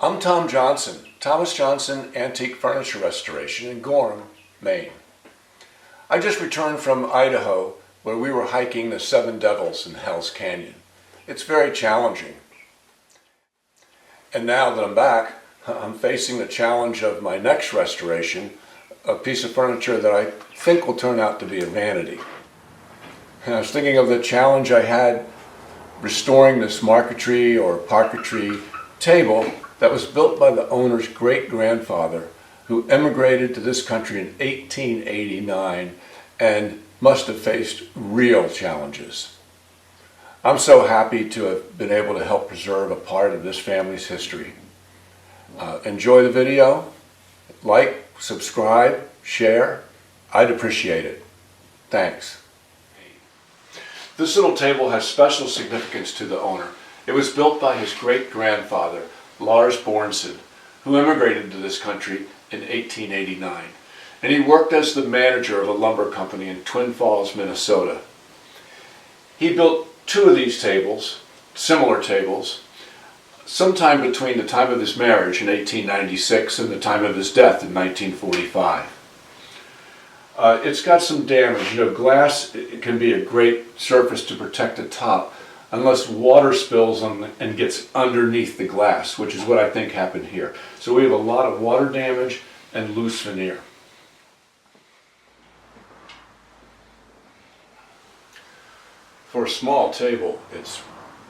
I'm Tom Johnson, Thomas Johnson Antique Furniture Restoration in Gorham, Maine. I just returned from Idaho where we were hiking the Seven Devils in Hell's Canyon. It's very challenging. And now that I'm back, I'm facing the challenge of my next restoration, a piece of furniture that I think will turn out to be a vanity. And I was thinking of the challenge I had restoring this Parquetry or Parquetry table that was built by the owner's great-grandfather, who emigrated to this country in 1889 and must have faced real challenges. I'm so happy to have been able to help preserve a part of this family's history. Enjoy the video, like, subscribe, share. I'd appreciate it. Thanks. This little table has special significance to the owner. It was built by his great-grandfather, Lars Bornson, who immigrated to this country in 1889. And he worked as the manager of a lumber company in Twin Falls, Minnesota. He built two of these tables, similar tables, sometime between the time of his marriage in 1896 and the time of his death in 1945. It's got some damage. You know, glass can be a great surface to protect the top unless water spills on and gets underneath the glass, which is what I think happened here. So we have a lot of water damage and loose veneer. For a small table, it's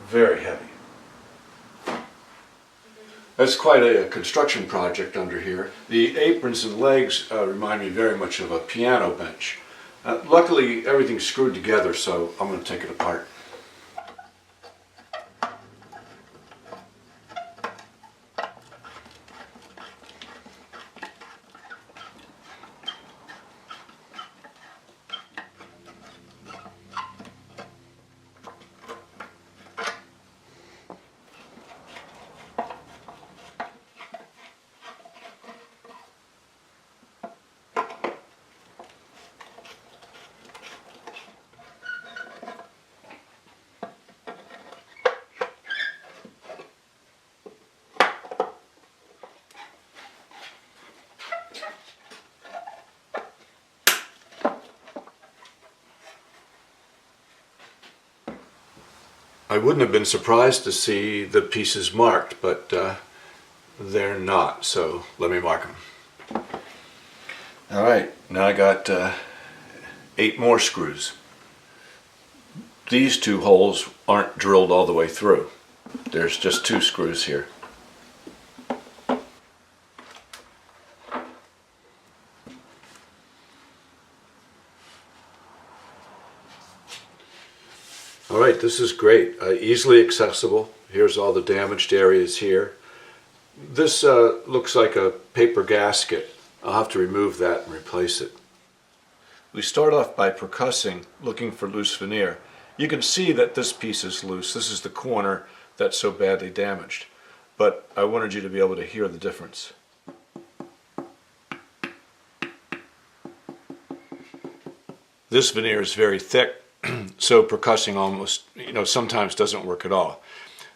very heavy. That's quite a construction project under here. The aprons and legs remind me very much of a piano bench. Luckily, everything's screwed together, so I'm going to take it apart. I wouldn't have been surprised to see the pieces marked, but they're not, so let me mark them. All right, now I got 8 more screws. These 2 holes aren't drilled all the way through. There's just 2 screws here. All right, this is great, easily accessible. Here's all the damaged areas here. This looks like a paper gasket. I'll have to remove that and replace it. We start off by percussing, looking for loose veneer. You can see that this piece is loose. This is the corner that's so badly damaged. But I wanted you to be able to hear the difference. This veneer is very thick. So percussing almost, sometimes doesn't work at all.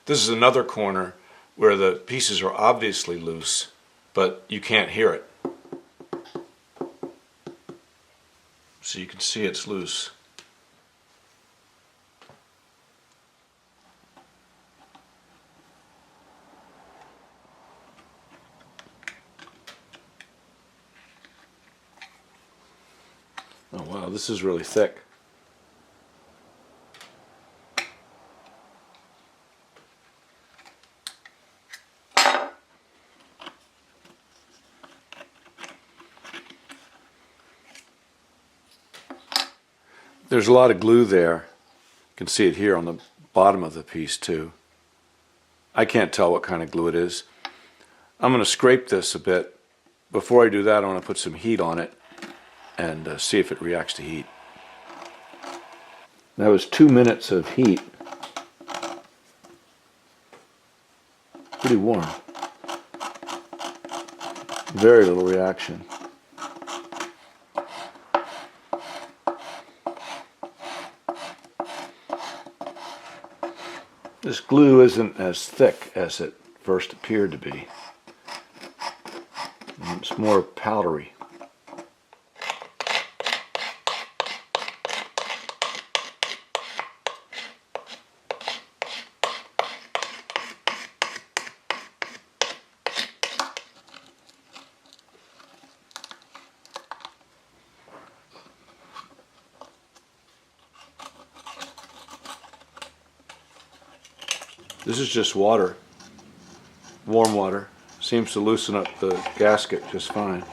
This is another corner where the pieces are obviously loose, but you can't hear it. So you can see it's loose. Oh wow, this is really thick. There's a lot of glue there. You can see it here on the bottom of the piece too. I can't tell what kind of glue it is. I'm going to scrape this a bit. Before I do that, I want to put some heat on it and see if it reacts to heat. That was 2 minutes of heat. Pretty warm. Very little reaction. This glue isn't as thick as it first appeared to be. And it's more powdery. This is just water, warm water. Seems to loosen up the gasket just fine.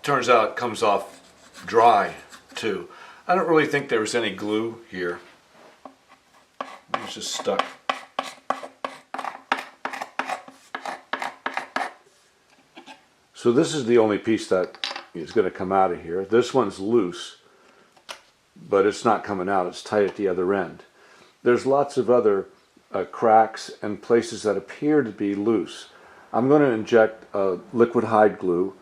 Turns out it comes off dry too. I don't really think there was any glue here. It was just stuck. So this is the only piece that is going to come out of here. This one's loose, but it's not coming out. It's tight at the other end. There's lots of other cracks and places that appear to be loose. I'm going to inject liquid hide glue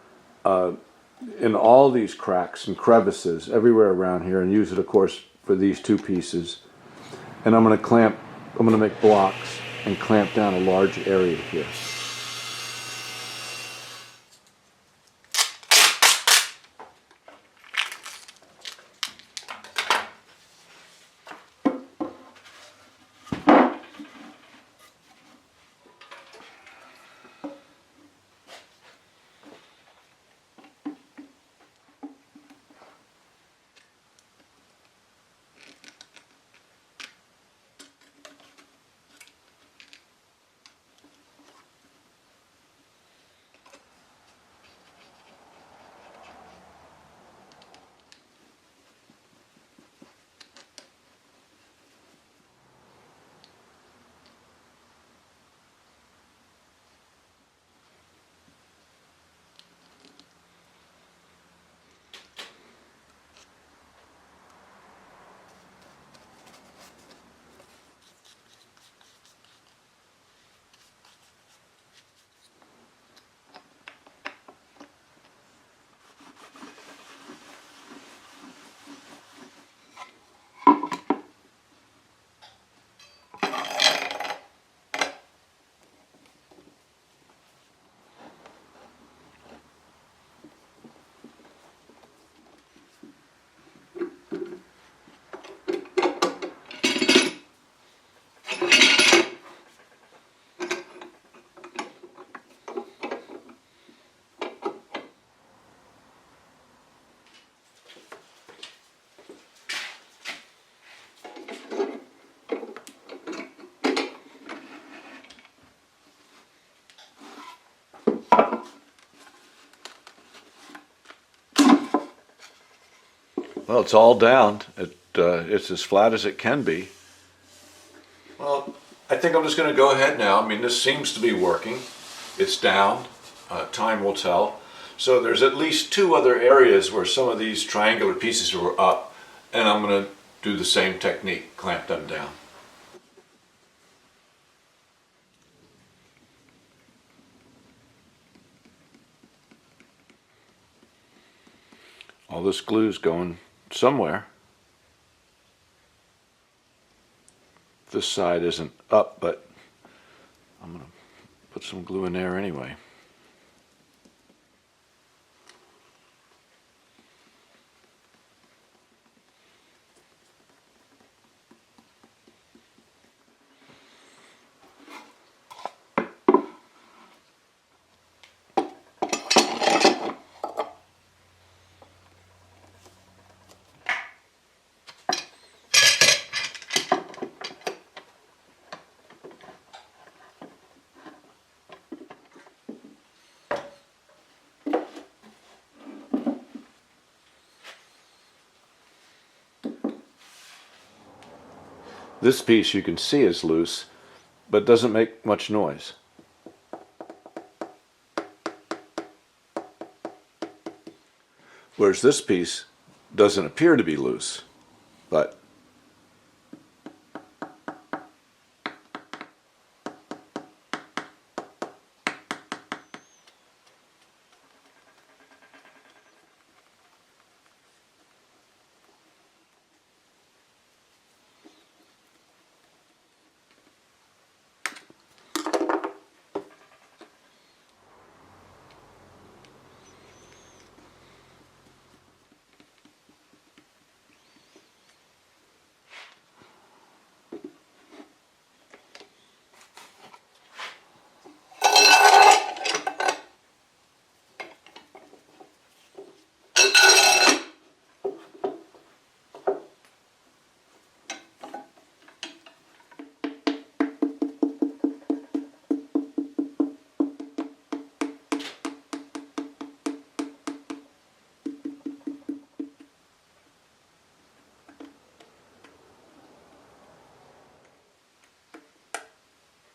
in all these cracks and crevices everywhere around here, and use it, of course, for these two pieces. And I'm going to make blocks and clamp down a large area here. Well, it's all down. It's as flat as it can be. Well, I think I'm just going to go ahead now. I mean, this seems to be working. It's down. Time will tell. So there's at least two other areas where some of these triangular pieces were up, and I'm going to do the same technique, clamp them down. All this glue's going somewhere. This side isn't up, but I'm going to put some glue in there anyway. This piece you can see is loose, but doesn't make much noise. Whereas this piece doesn't appear to be loose, but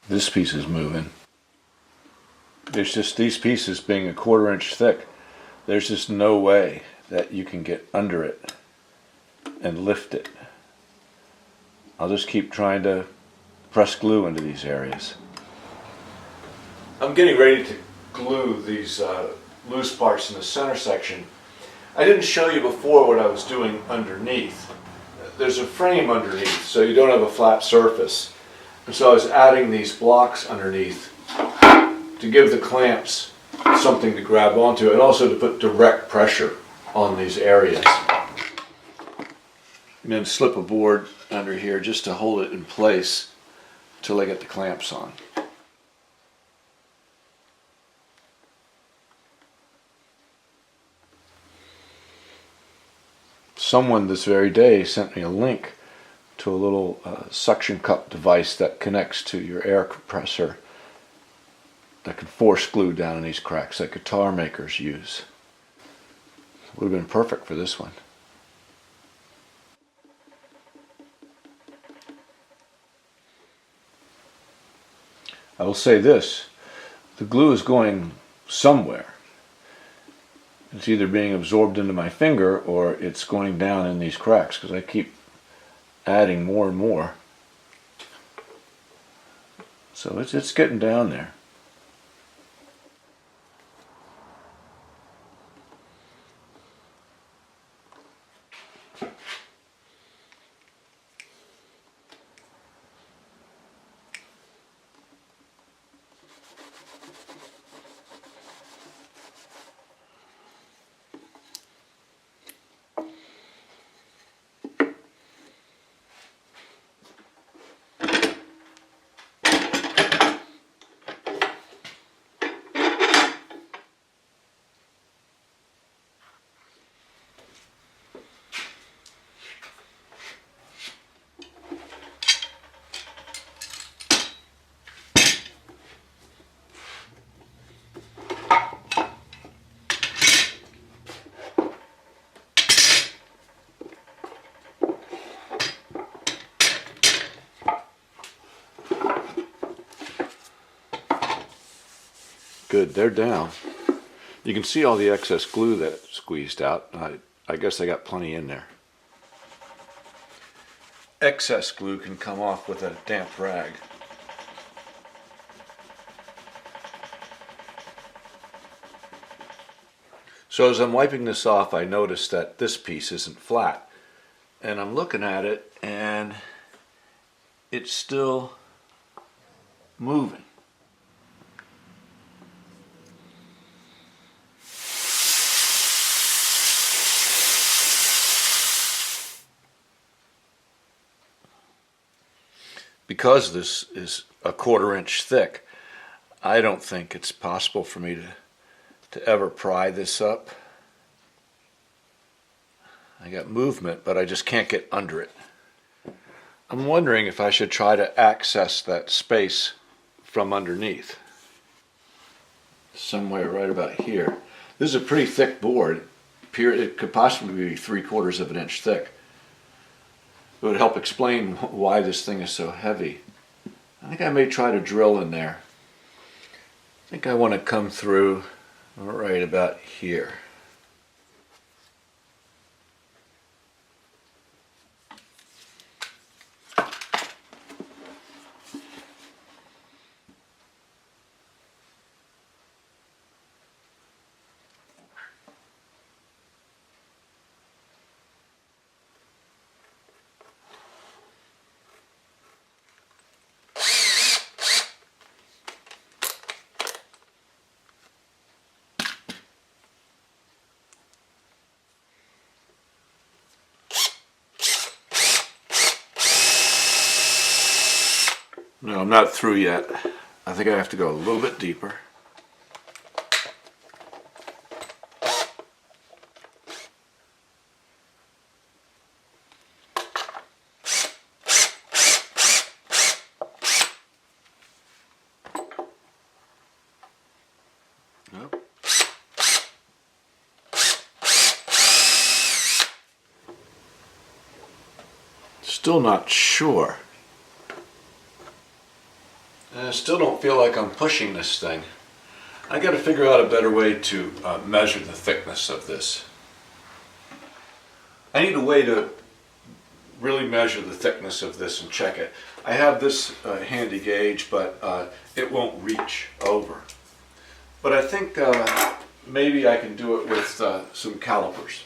This piece is moving. There's just these pieces being a 1/4 inch thick. There's just no way that you can get under it and lift it. I'll just keep trying to press glue into these areas. I'm getting ready to glue these loose parts in the center section. I didn't show you before what I was doing underneath. There's a frame underneath, so you don't have a flat surface. And so I was adding these blocks underneath to give the clamps something to grab onto and also to put direct pressure on these areas. I'm going to slip a board under here just to hold it in place until I get the clamps on. Someone this very day sent me a link to a little suction cup device that connects to your air compressor that can force glue down in these cracks that guitar makers use. Would have been perfect for this one. I will say this, the glue is going somewhere. It's either being absorbed into my finger or it's going down in these cracks because I keep adding more and more. So it's getting down there. Good, they're down. You can see all the excess glue that squeezed out. I guess I got plenty in there. Excess glue can come off with a damp rag. So as I'm wiping this off, I noticed that this piece isn't flat. And I'm looking at it and it's still moving. Because this is a 1/4 inch thick, I don't think it's possible for me to ever pry this up. I got movement, but I just can't get under it. I'm wondering if I should try to access that space from underneath. Somewhere right about here. This is a pretty thick board. It could possibly be 3/4 of an inch thick. It would help explain why this thing is so heavy. I think I may try to drill in there. I think I want to come through right about here. No, I'm not through yet. I think I have to go a little bit deeper. Nope. Still not sure. I still don't feel like I'm pushing this thing. I got to figure out a better way to measure the thickness of this. I need a way to really measure the thickness of this and check it. I have this handy gauge, but it won't reach over. But I think maybe I can do it with some calipers.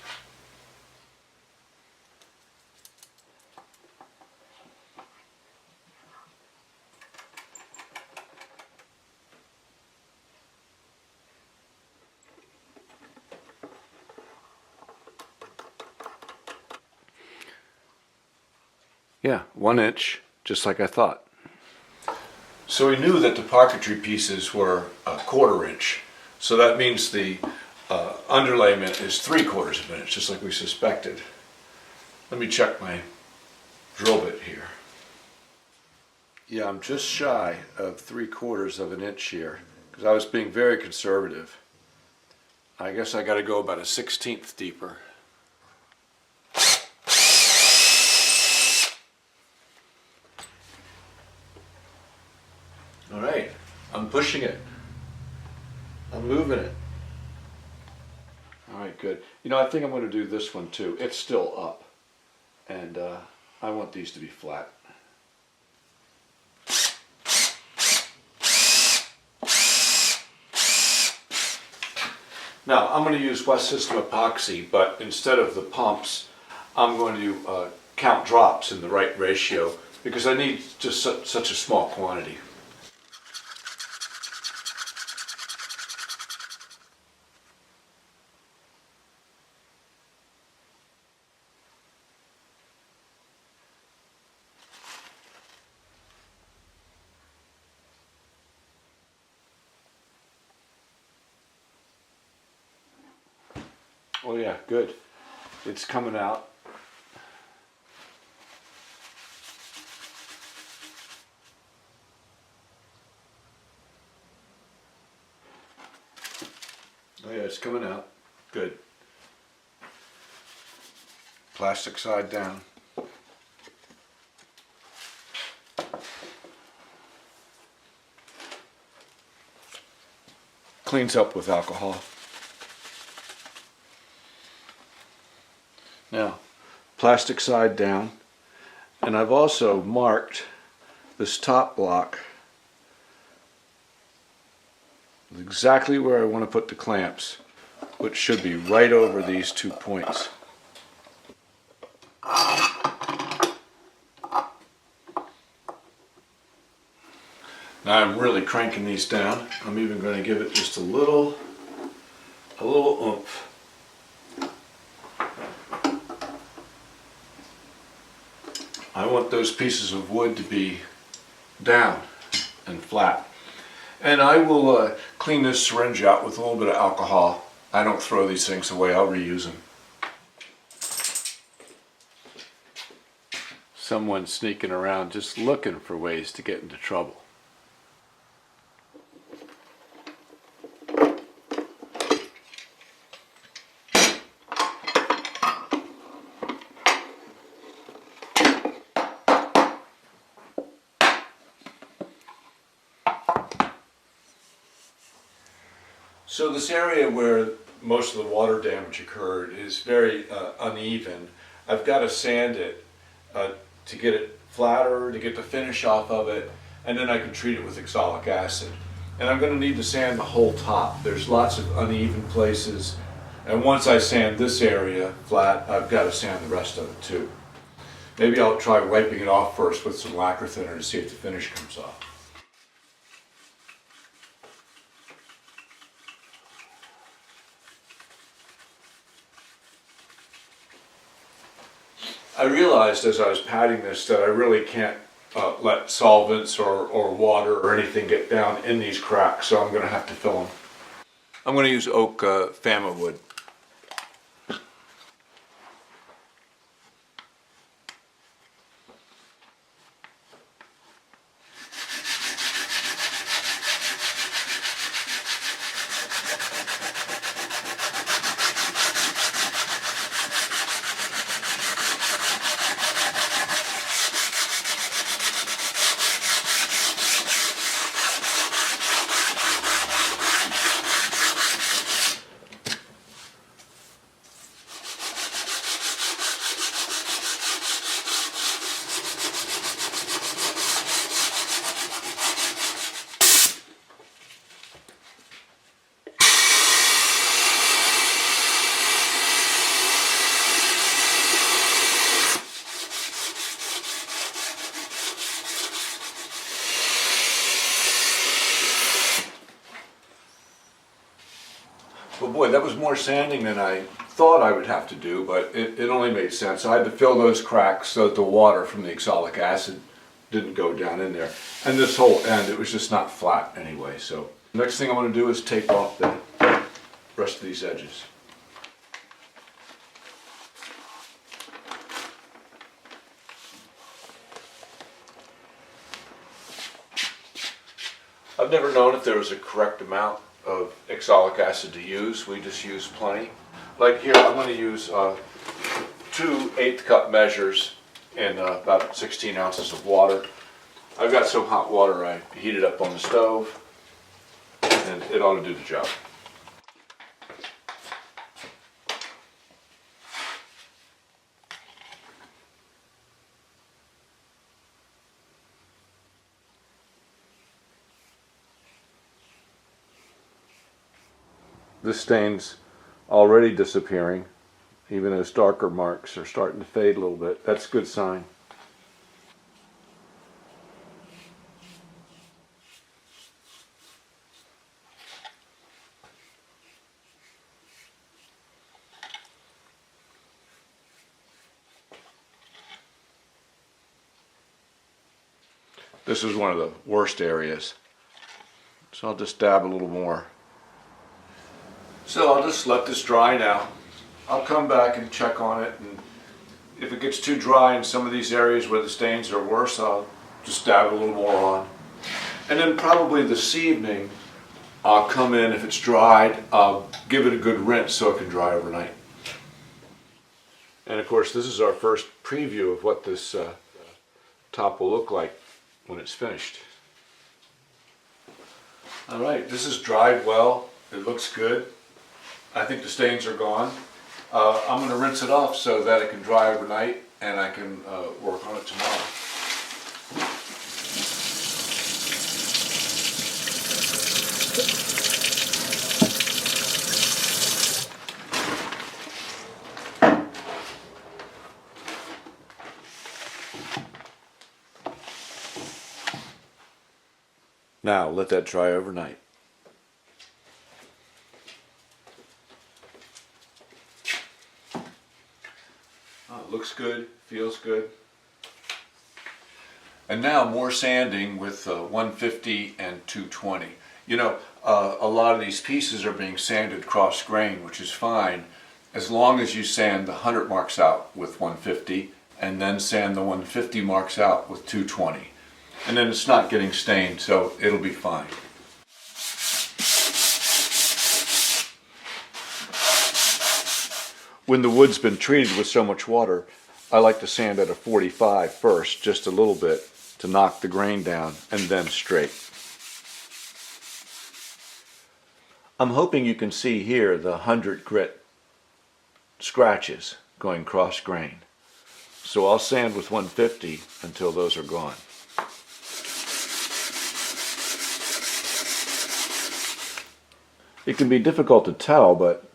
Yeah, 1 inch, just like I thought. So we knew that the parquetry pieces were a 1/4 inch. So that means the underlayment is 3/4 of an inch, just like we suspected. Let me check my drill bit here. Yeah, I'm just shy of 3/4 of an inch here, because I was being very conservative. I guess I got to go about a 1/16 deeper. All right, I'm pushing it. I'm moving it. All right, good. You know, I think I'm going to do this one too. It's still up, and I want these to be flat. Now, I'm going to use West System epoxy, but instead of the pumps, I'm going to count drops in the right ratio because I need just such a small quantity. Oh yeah, good. It's coming out. Oh yeah, it's coming out. Good. Plastic side down. Cleans up with alcohol. Now, plastic side down, and I've also marked this top block exactly where I want to put the clamps, which should be right over these 2 points. Now I'm really cranking these down. I'm even going to give it just a little oomph. I want those pieces of wood to be down and flat. And I will clean this syringe out with a little bit of alcohol. I don't throw these things away, I'll reuse them. Someone sneaking around just looking for ways to get into trouble. So this area where most of the water damage occurred is very uneven. I've got to sand it to get it flatter, to get the finish off of it, and then I can treat it with oxalic acid. And I'm going to need to sand the whole top. There's lots of uneven places, and once I sand this area flat, I've got to sand the rest of it too. Maybe I'll try wiping it off first with some lacquer thinner to see if the finish comes off. I realized as I was patting this that I really can't let solvents or water or anything get down in these cracks, so I'm going to have to fill them. I'm going to use oak Fama wood. boy, that was more sanding than I thought I would have to do, but it only made sense. I had to fill those cracks so that the water from the oxalic acid didn't go down in there. And this whole end, it was just not flat anyway. So next thing I want to do is tape off the rest of these edges. I've never known if there was a correct amount of oxalic acid to use. We just use plenty. Like here, I'm going to use 2 1/8 cup measures in about 16 ounces of water. I've got some hot water I heated up on the stove, and it ought to do the job. This stain's already disappearing. Even those darker marks are starting to fade a little bit. That's a good sign. This is one of the worst areas, so I'll just dab a little more. So I'll just let this dry now. I'll come back and check on it, and if it gets too dry in some of these areas where the stains are worse, I'll just dab a little more on. And then probably this evening, I'll come in, if it's dried, I'll give it a good rinse so it can dry overnight. And of course, this is our first preview of what this top will look like when it's finished. All right, this is dried well. It looks good. I think the stains are gone. I'm going to rinse it off so that it can dry overnight and I can work on it tomorrow. Now let that dry overnight. Looks good, feels good. And now more sanding with 150 and 220. You know, a lot of these pieces are being sanded cross grain, which is fine, as long as you sand the 100 marks out with 150 and then sand the 150 marks out with 220. And then it's not getting stained, so it'll be fine. When the wood's been treated with so much water, I like to sand at a 45 first, just a little bit, to knock the grain down, and then straight. I'm hoping you can see here the 100 grit scratches going cross grain. So I'll sand with 150 until those are gone. It can be difficult to tell, but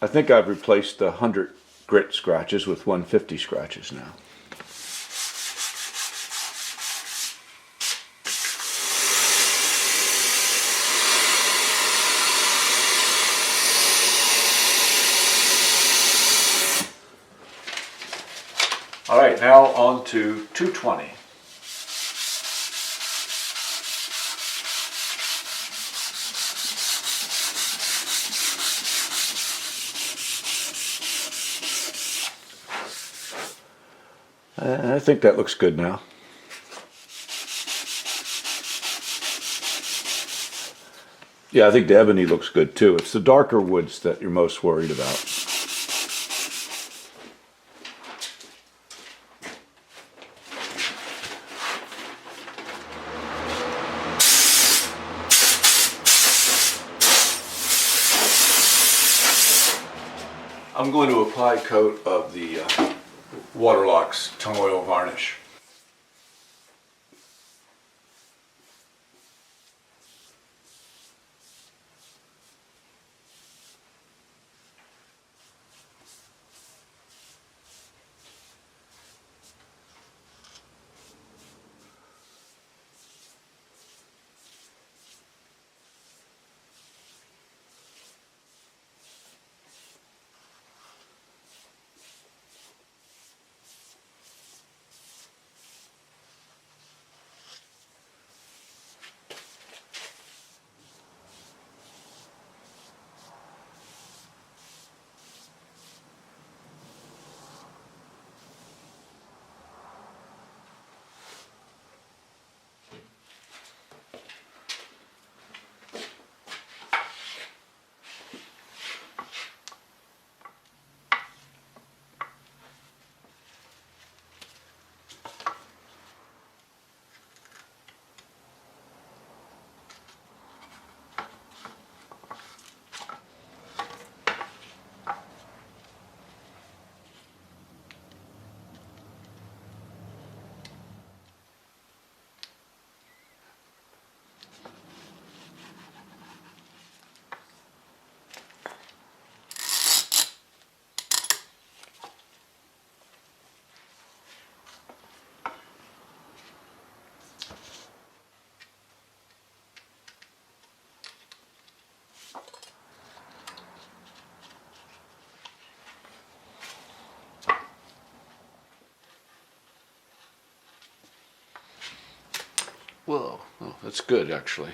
I think I've replaced the 100 grit scratches with 150 scratches now. All right, now on to 220. I think that looks good now. Yeah, I think the ebony looks good too. It's the darker woods that you're most worried about. I'm going to apply a coat of the Waterlock's tung oil varnish. Whoa, oh, that's good actually.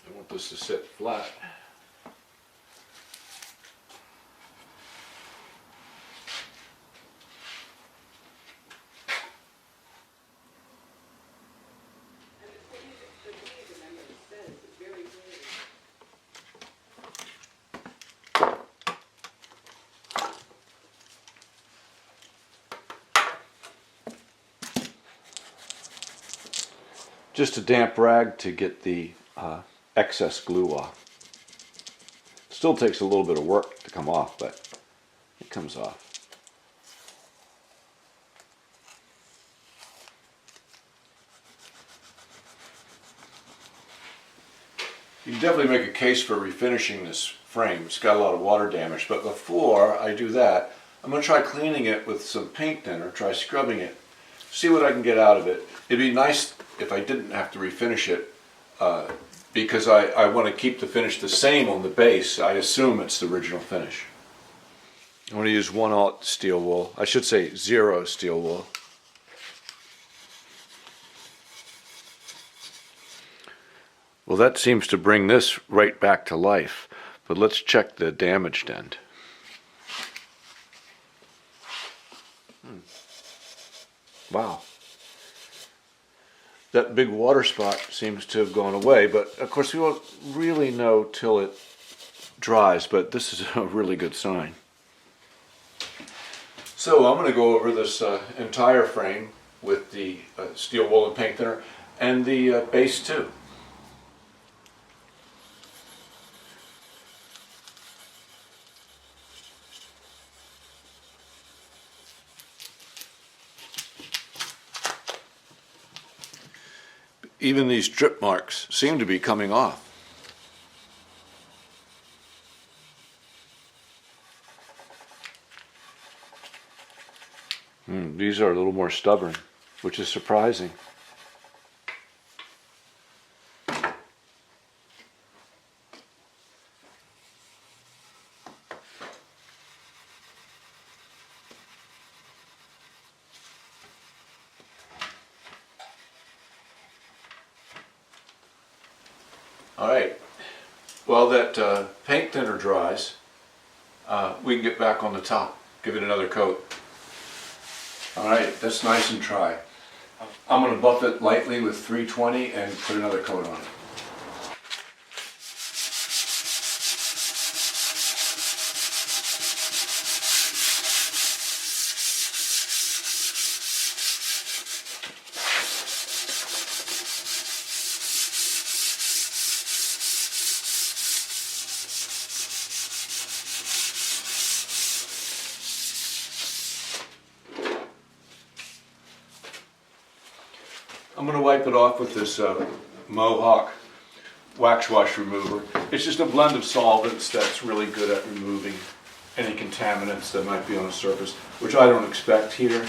I want this to sit flat. Just a damp rag to get the excess glue off. Still takes a little bit of work to come off, but it comes off. You can definitely make a case for refinishing this frame. It's got a lot of water damage, but before I do that, I'm going to try cleaning it with some paint thinner, try scrubbing it, see what I can get out of it. It'd be nice if I didn't have to refinish it, because I want to keep the finish the same on the base. I assume it's the original finish. I want to use 1/0 steel wool. I should say 0 steel wool. Well, that seems to bring this right back to life, but let's check the damaged end. Wow. That big water spot seems to have gone away, but of course we won't really know till it dries, but this is a really good sign. So I'm going to go over this entire frame with the steel wool and paint thinner, and the base too. Even these drip marks seem to be coming off. These are a little more stubborn, which is surprising. All right, while that paint thinner dries, we can get back on the top, give it another coat. All right, that's nice and dry. I'm going to buff it lightly with 320 and put another coat on it. I'm going to wipe it off with this Mohawk wax wash remover. It's just a blend of solvents that's really good at removing any contaminants that might be on a surface, which I don't expect here.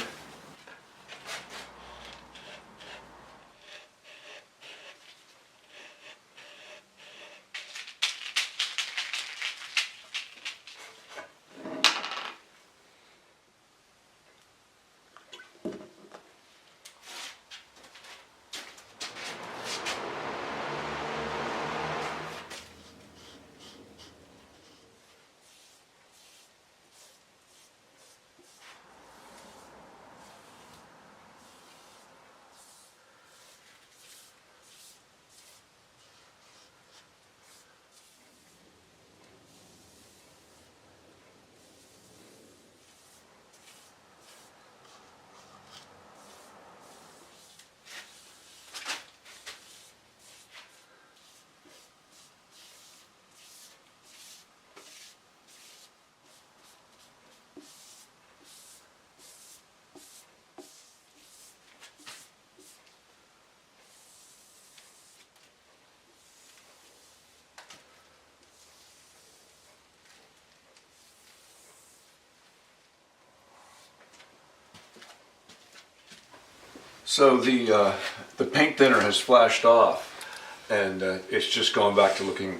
So the paint thinner has flashed off, and it's just going back to looking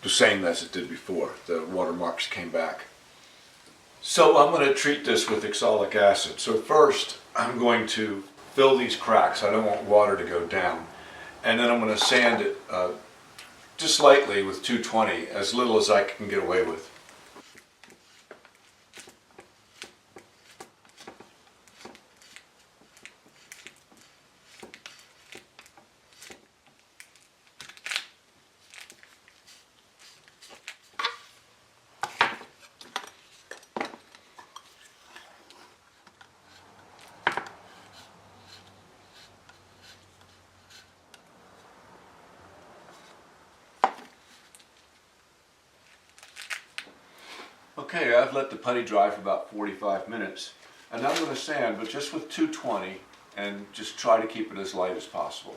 the same as it did before. The watermarks came back. So I'm going to treat this with oxalic acid. So first I'm going to fill these cracks. I don't want water to go down. And then I'm going to sand it just lightly with 220, as little as I can get away with. Okay, I've let the putty dry for about 45 minutes, and I'm going to sand, but just with 220, and just try to keep it as light as possible.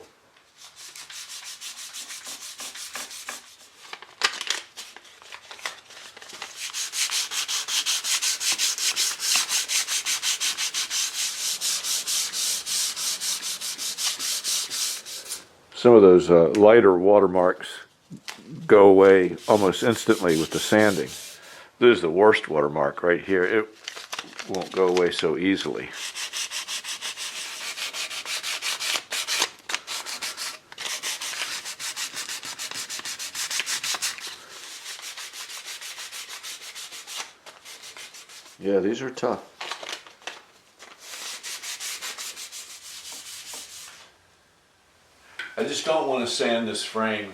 Some of those lighter watermarks go away almost instantly with the sanding. This is the worst watermark right here. It won't go away so easily. Yeah, these are tough. I just don't want to sand this frame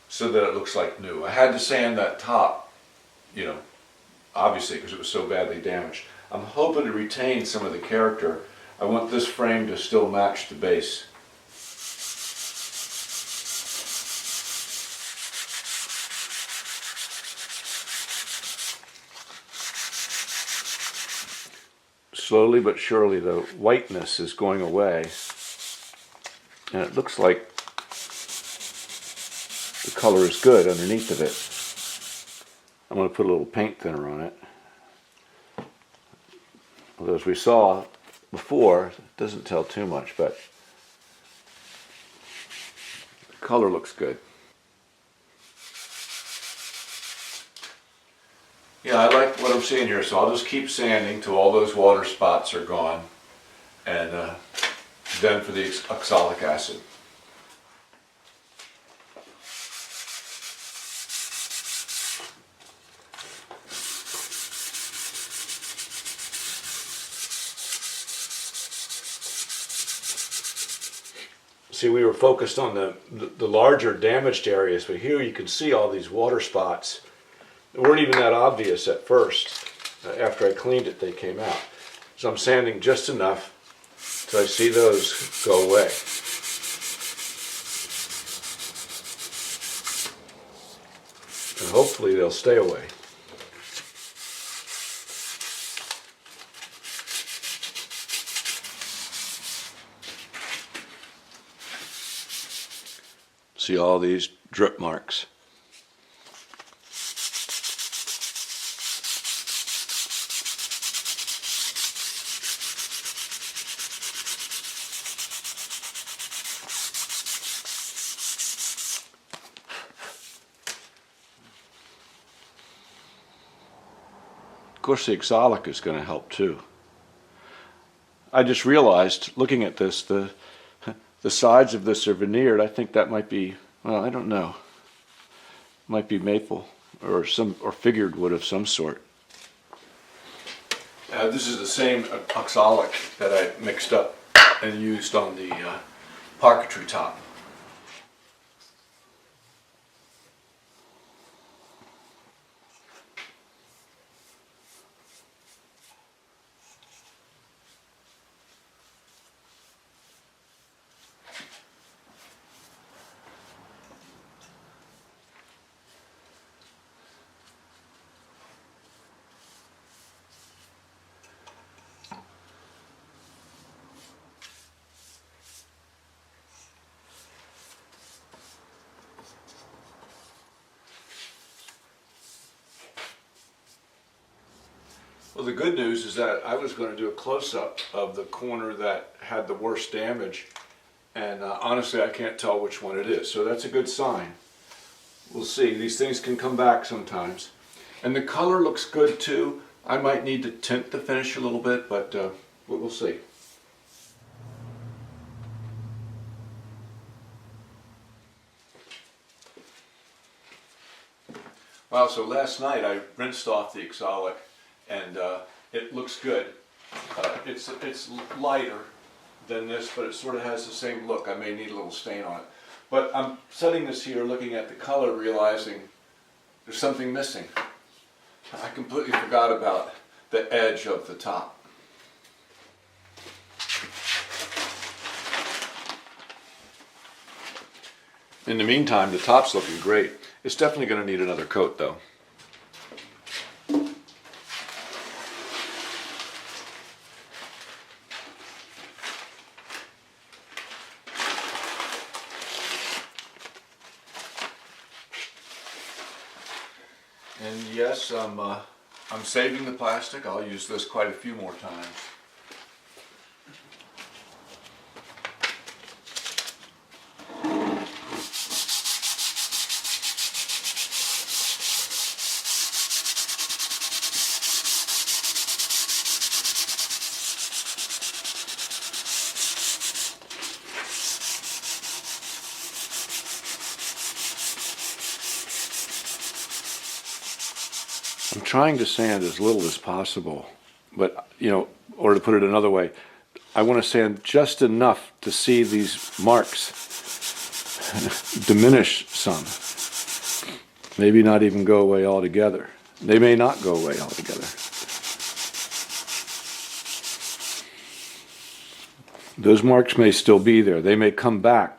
so that it looks like new. I had to sand that top, you know, obviously because it was so badly damaged. I'm hoping to retain some of the character. I want this frame to still match the base. Slowly but surely the whiteness is going away, and it looks like the color is good underneath of it. I'm going to put a little paint thinner on it. Although as we saw before, it doesn't tell too much, but the color looks good. Yeah, I like what I'm seeing here, so I'll just keep sanding till all those water spots are gone, and then for the oxalic acid. See, we were focused on the larger damaged areas, but here you can see all these water spots. They weren't even that obvious at first. After I cleaned it, they came out. So I'm sanding just enough till I see those go away. And hopefully they'll stay away. See all these drip marks. Of course, the oxalic is going to help too. I just realized, looking at this, the sides of this are veneered. I think that might be, well, I don't know. Might be maple or figured wood of some sort. This is the same oxalic that I mixed up and used on the Parquetry top. Well, the good news is that I was going to do a close-up of the corner that had the worst damage, and honestly I can't tell which one it is, so that's a good sign. We'll see. These things can come back sometimes. And the color looks good too. I might need to tint the finish a little bit, but we'll see. Wow, so last night I rinsed off the Exolic, and it looks good. It's lighter than this, but it sort of has the same look. I may need a little stain on it. But I'm setting this here, looking at the color, realizing there's something missing. I completely forgot about the edge of the top. In the meantime, the top's looking great. It's definitely going to need another coat though. And yes, I'm saving the plastic. I'll use this quite a few more times. I'm trying to sand as little as possible, but, or to put it another way, I want to sand just enough to see these marks diminish some. Maybe not even go away altogether. They may not go away altogether. Those marks may still be there. They may come back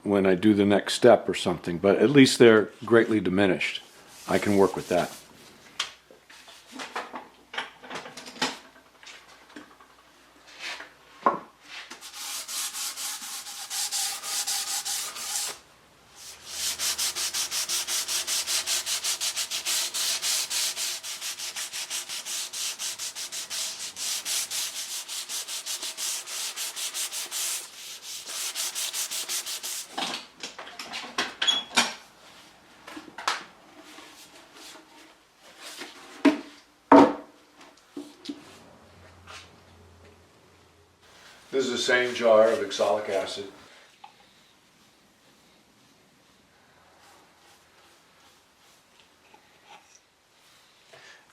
when I do the next step or something, but at least they're greatly diminished. I can work with that. This is the same jar of oxalic acid.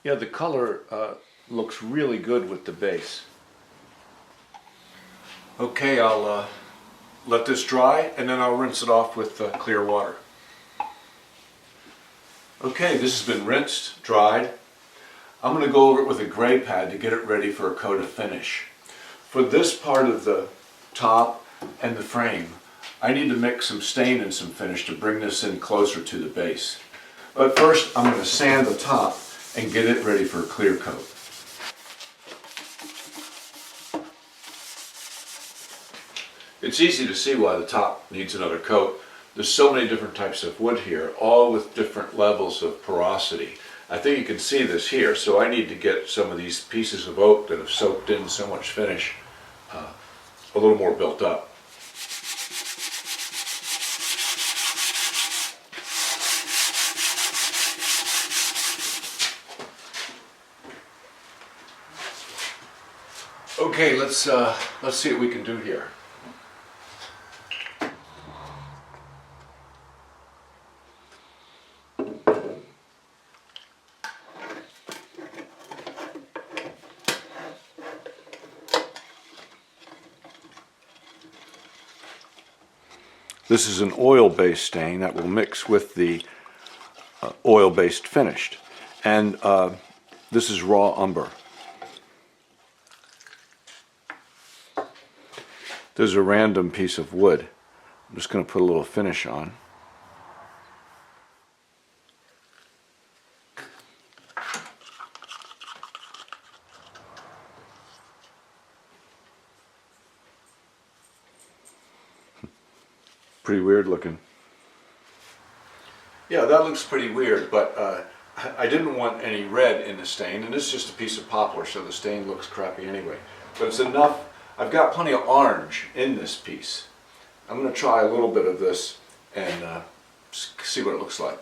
Yeah, the color looks really good with the base. Okay, I'll let this dry and then I'll rinse it off with clear water. Okay, this has been rinsed, dried. I'm going to go over it with a gray pad to get it ready for a coat of finish. For this part of the top and the frame, I need to mix some stain and some finish to bring this in closer to the base. But first, I'm going to sand the top and get it ready for a clear coat. It's easy to see why the top needs another coat. There's so many different types of wood here, all with different levels of porosity. I think you can see this here, so I need to get some of these pieces of oak that have soaked in so much finish a little more built up. Okay, let's see what we can do here. This is an oil-based stain that will mix with the oil-based finished. And this is raw umber. There's a random piece of wood. I'm just going to put a little finish on. Pretty weird looking. Yeah, that looks pretty weird, but I didn't want any red in the stain, and this is just a piece of poplar, so the stain looks crappy anyway. But it's enough. I've got plenty of orange in this piece. I'm going to try a little bit of this and see what it looks like.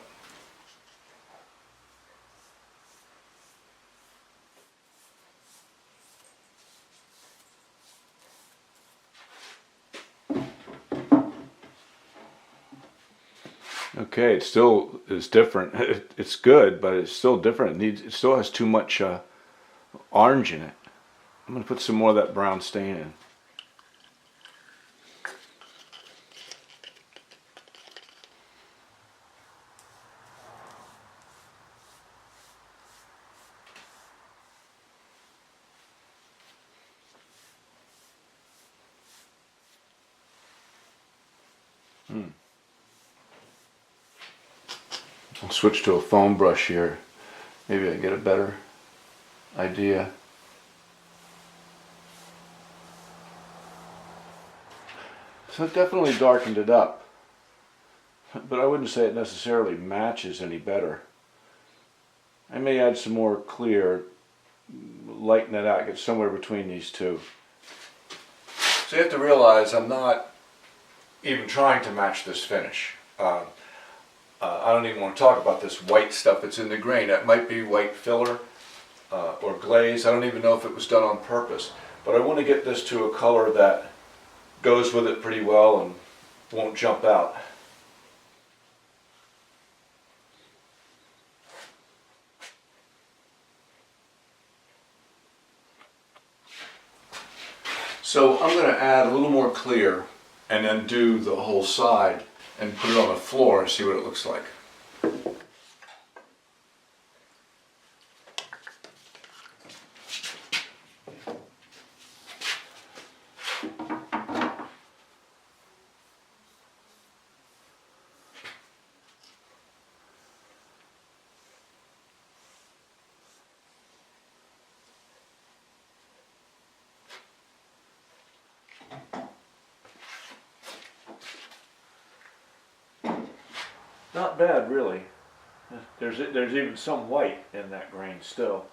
Okay, it still is different. It's good, but it's still different. It still has too much orange in it. I'm going to put some more of that brown stain in. I'll switch to a foam brush here. Maybe I get a better idea. So it definitely darkened it up, but I wouldn't say it necessarily matches any better. I may add some more clear, lighten it out, get somewhere between these two. So you have to realize I'm not even trying to match this finish. I don't even want to talk about this white stuff that's in the grain. That might be white filler or glaze. I don't even know if it was done on purpose. But I want to get this to a color that goes with it pretty well and won't jump out. So I'm going to add a little more clear and then do the whole side and put it on the floor and see what it looks like. Not bad, really. There's even some white in that grain still.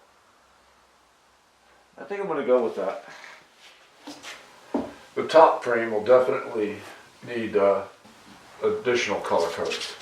I think I'm going to go with that. The top frame will definitely need additional color coats.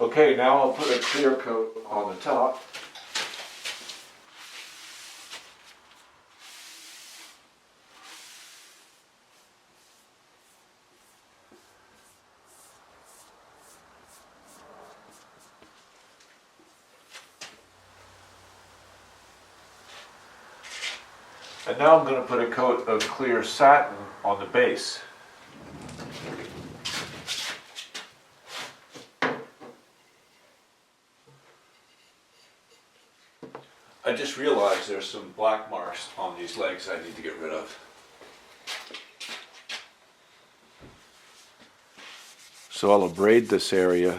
Okay, now I'll put a clear coat on the top. And now I'm going to put a coat of clear satin on the base. I just realized there's some black marks on these legs I need to get rid of. So I'll abrade this area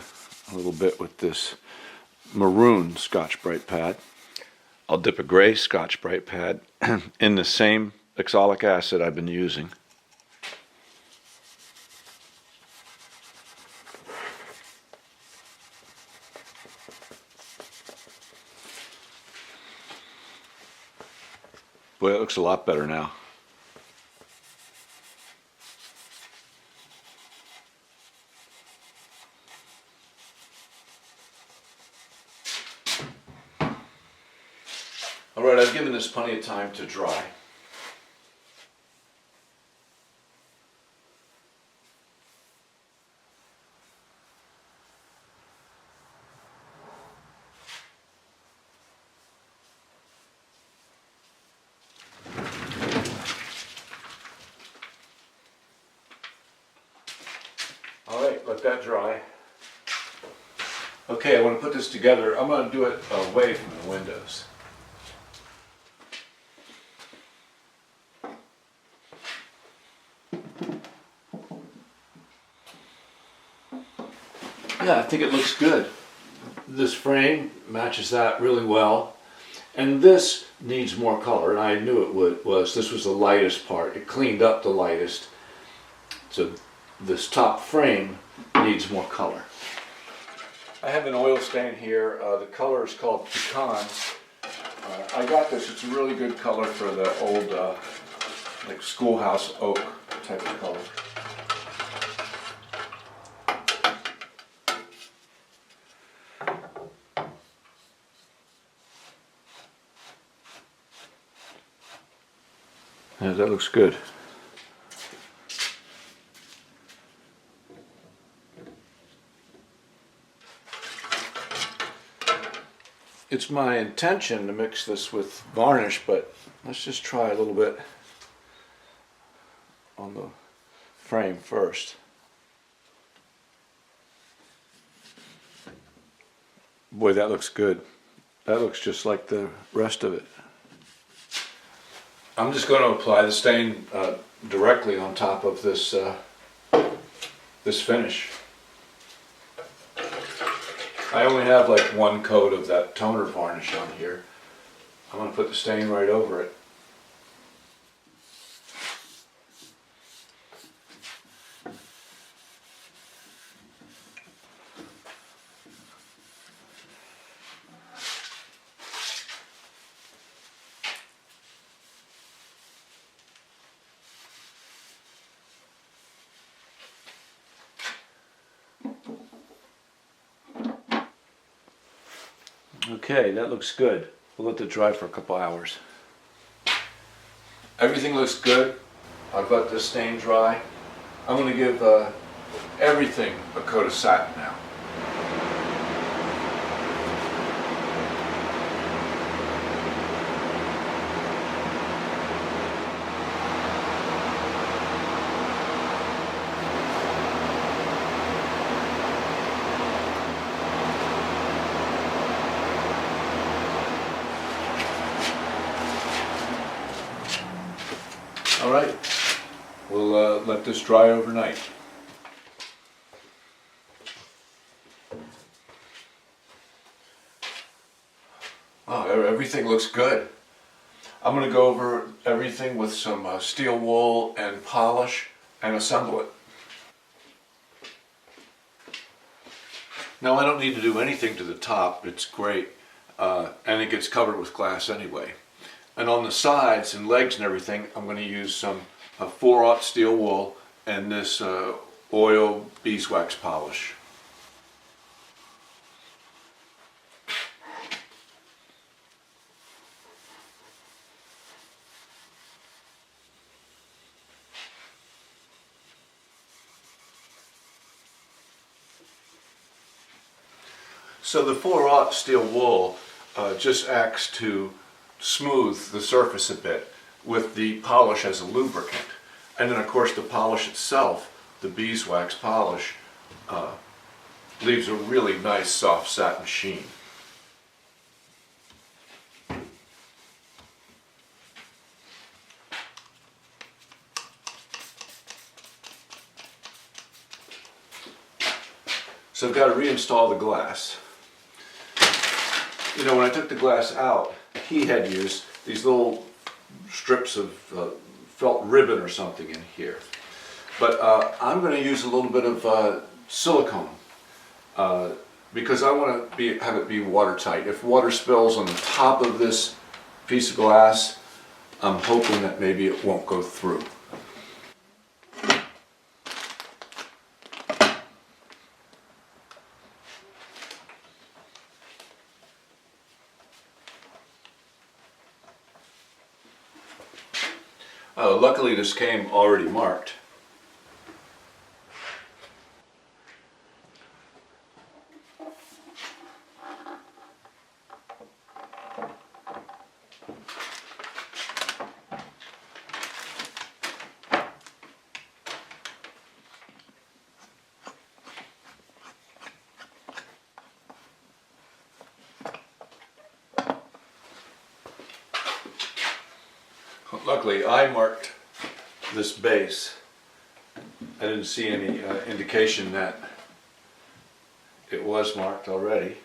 a little bit with this maroon Scotch-Brite pad. I'll dip a gray Scotch-Brite pad in the same oxalic acid I've been using. Boy, it looks a lot better now. All right, I've given this plenty of time to dry. All right, let that dry. Okay, I want to put this together. I'm going to do it away from the windows. Yeah, I think it looks good. This frame matches that really well. And this needs more color, and I knew it was. This was the lightest part. It cleaned up the lightest. So this top frame needs more color. I have an oil stain here. The color is called Pecan. I got this. It's a really good color for the old like schoolhouse oak type of color. Yeah, that looks good. It's my intention to mix this with varnish, but let's just try a little bit on the frame first. Boy, that looks good. That looks just like the rest of it. I'm just going to apply the stain directly on top of this this finish. I only have like one coat of that toner varnish on here. I'm going to put the stain right over it. Okay, that looks good. We'll let it dry for a couple hours. Everything looks good. I've let this stain dry. I'm going to give everything a coat of satin now. All right, we'll let this dry overnight. Oh, everything looks good. I'm going to go over everything with some steel wool and polish and assemble it. Now I don't need to do anything to the top, it's great, and it gets covered with glass anyway. And on the sides and legs and everything, I'm going to use some 4/0 steel wool and this oil beeswax polish. So the 4/0 steel wool just acts to smooth the surface a bit with the polish as a lubricant. And then of course the polish itself, the beeswax polish, leaves a really nice soft satin sheen. So I've got to reinstall the glass. You know, when I took the glass out, he had used these little strips of felt ribbon or something in here. But I'm going to use a little bit of silicone because I want to have it be watertight. If water spills on the top of this piece of glass, I'm hoping that maybe it won't go through. Luckily this came already marked. Luckily I marked this base. I didn't see any indication that it was marked already.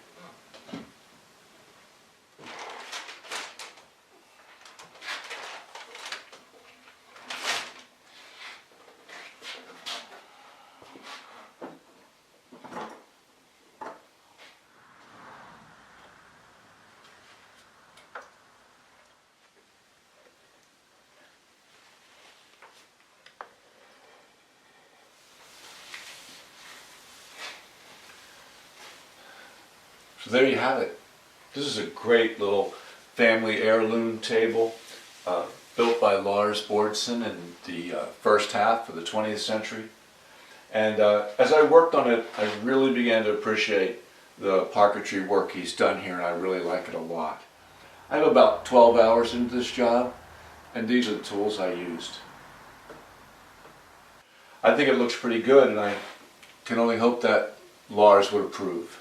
So there you have it. This is a great little family heirloom table built by Lars Bårdsen in the first half of the 20th century. And as I worked on it, I really began to appreciate the parquetry work he's done here, and I really like it a lot. I have about 12 hours into this job, and these are the tools I used. I think it looks pretty good, and I can only hope that Lars would approve.